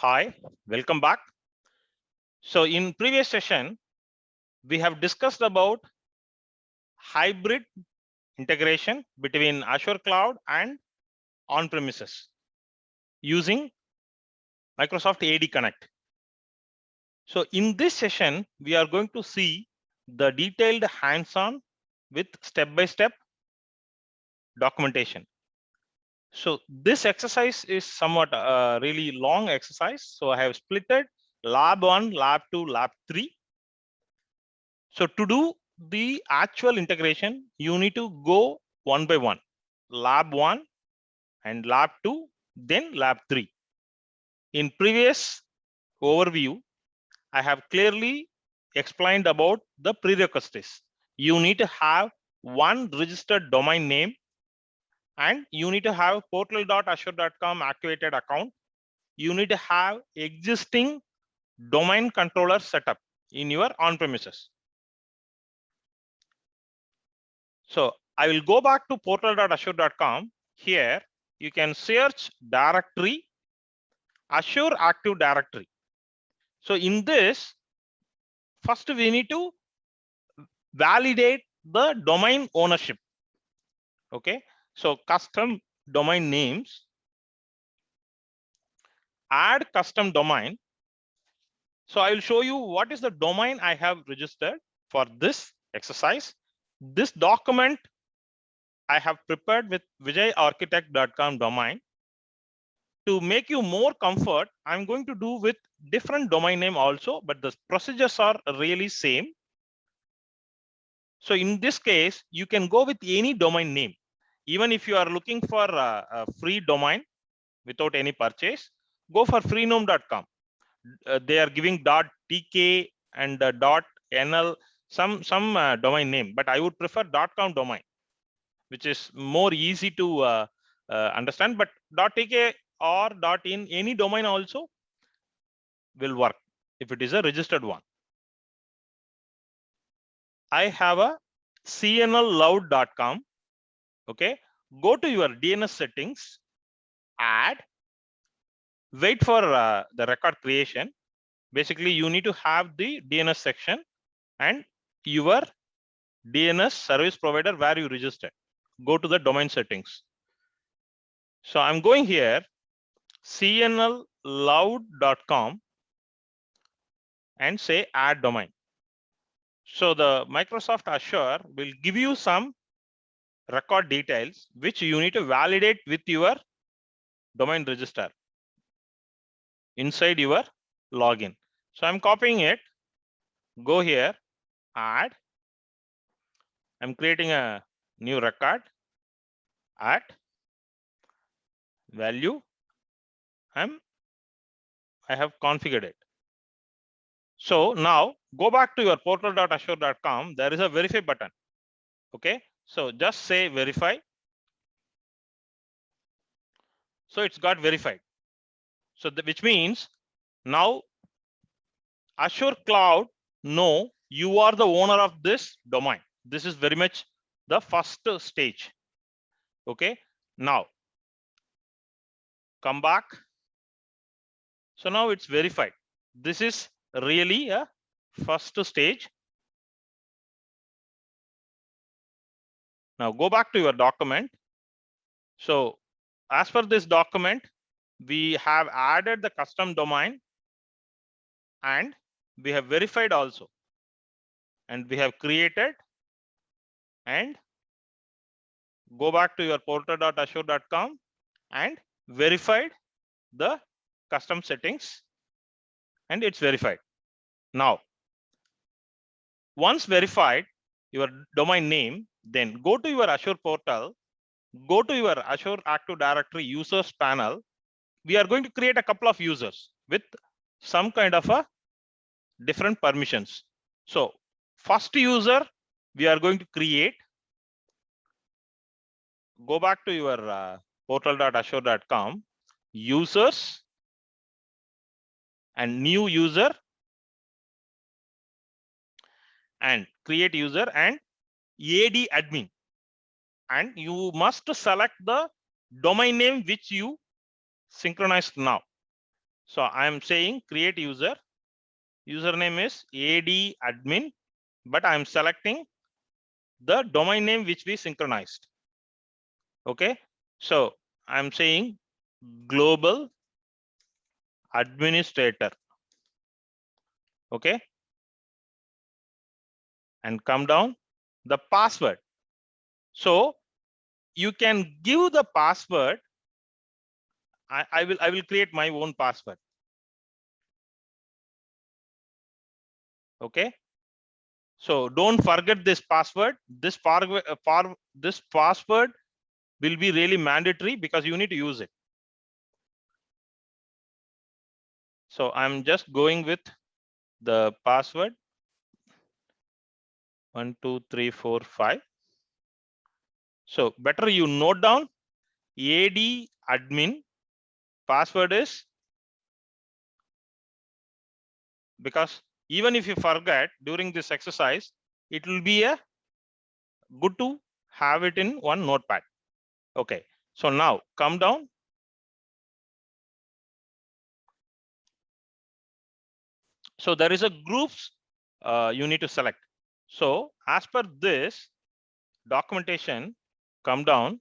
Hi, welcome back. So in previous session, we have discussed about hybrid integration between Azure Cloud and on-premises using Microsoft AD Connect. So in this session, we are going to see the detailed hands-on with step-by-step documentation. So this exercise is somewhat really long exercise. So I have split it lab 1, lab 2, lab 3. So to do the actual integration, you need to go one by one, lab 1 and lab 2, then lab 3. In previous overview, I have clearly explained about the prerequisites. You need to have one registered domain name and you need to have portal.azure.com activated account. You need to have existing domain controller setup in your on-premises. So I will go back to portal.azure.com. Here you can search directory, Azure Active Directory. So in this, first we need to validate the domain ownership. Okay, so custom domain names, add custom domain. So I will show you what is the domain I have registered for this exercise. This document I have prepared with vijayaarchitect.com domain. To make you more comfort, I'm going to do with different domain name also, but the procedures are really same. So in this case, you can go with any domain name. Even if you are looking for a free domain without any purchase, go for freenome.com. They are giving .tk and .nl, some domain name, but I would prefer .com domain, which is more easy to understand. But .tk or .in, any domain also will work if it is a registered one. I have a cnlloud.com. Okay, go to your DNS settings, add, wait for the record creation. Basically, you need to have the DNS section and your DNS service provider where you registered. Go to the domain settings. So I'm going here, cnlloud.com, and say add domain. So the Microsoft Azure will give you some record details which you need to validate with your domain register inside your login. So I'm copying it, go here, add. I'm creating a new record, add value. I have configured it. So now go back to your portal.azure.com. There is a verify button. Okay, so just say verify. So it's got verified. So which means now Azure Cloud know you are the owner of this domain. This is very much the first stage. Okay, now come back. So now it's verified. This is really a first stage. Now go back to your document. So as per this document, we have added the custom domain and we have verified also. And we have created and go back to your portal.azure.com and verified the custom settings and it's verified. Now, once verified your domain name, then go to your Azure portal, go to your Azure Active Directory users panel. We are going to create a couple of users with some kind of a different permissions. So first user we are going to create. Go back to your portal.azure.com, users and new user and create user and AD admin. And you must select the domain name which you synchronized now. So I'm saying create user. Username is AD admin, but I'm selecting the domain name which we synchronized. Okay. So I'm saying global administrator. Okay. And come down the password. So you can give the password. I will create my own password. Okay. So don't forget this password. This password will be really mandatory because you need to use it. So I'm just going with the password 1 2 3 4 5. So better you note down AD admin password is, because even if you forget during this exercise, it will be a good to have it in one notepad. Okay. So now come down. So there is a groups you need to select. So as per this documentation, come down,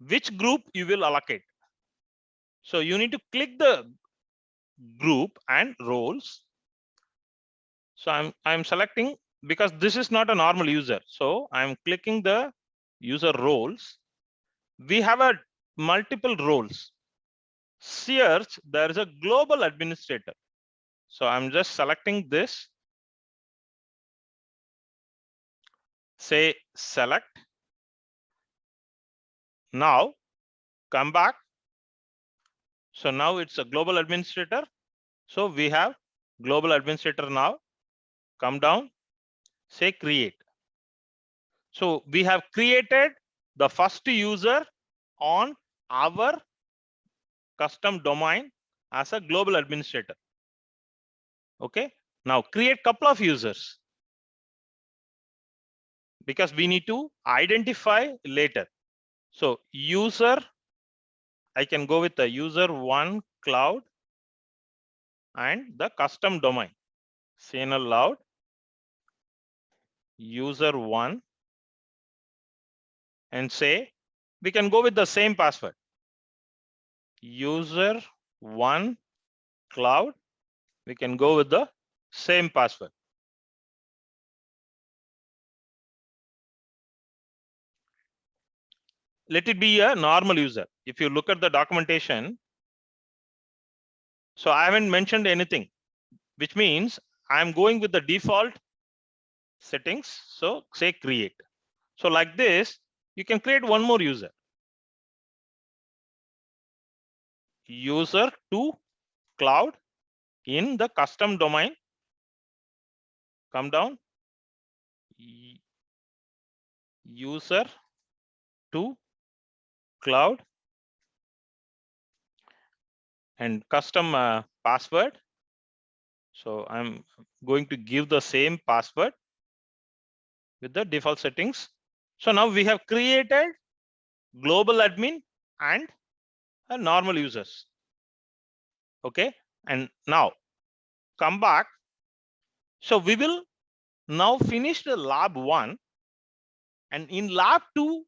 which group you will allocate. So you need to click the group and roles. So I'm selecting, because this is not a normal user. So I'm clicking the user roles. We have a multiple roles. Search, there is a global administrator. So I'm just selecting this. Say select. Now come back. So now it's a global administrator. So we have global administrator now. Come down, say create. So we have created the first user on our custom domain as a global administrator. Okay. Now create couple of users, because we need to identify later. So user, I can go with the user one cloud and the custom domain. CNL loud user one, and say we can go with the same password. User one cloud, we can go with the same password. Let it be a normal user. If you look at the documentation, so I haven't mentioned anything, which means I'm going with the default settings. So say create. So like this, you can create one more user. User to cloud in the custom domain. Come down. User to cloud and custom password. So I'm going to give the same password with the default settings. So now we have created global admin and a normal users. Okay. And now come back. So we will now finish the lab 1, and in lab 2,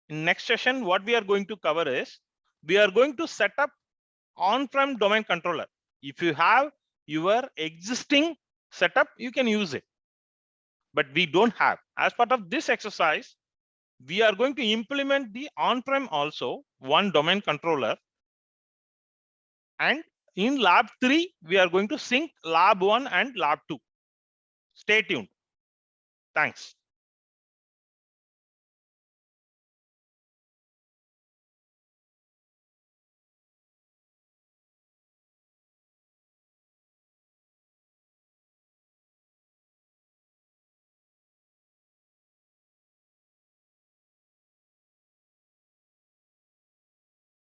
in next session, what we are going to cover is we are going to set up on-prem domain controller. If you have your existing setup, you can use it, but we don't have. As part of this exercise, we are going to implement the on-prem also one domain controller, and in lab 3 we are going to sync lab 1 and lab 2. Stay tuned. Thanks.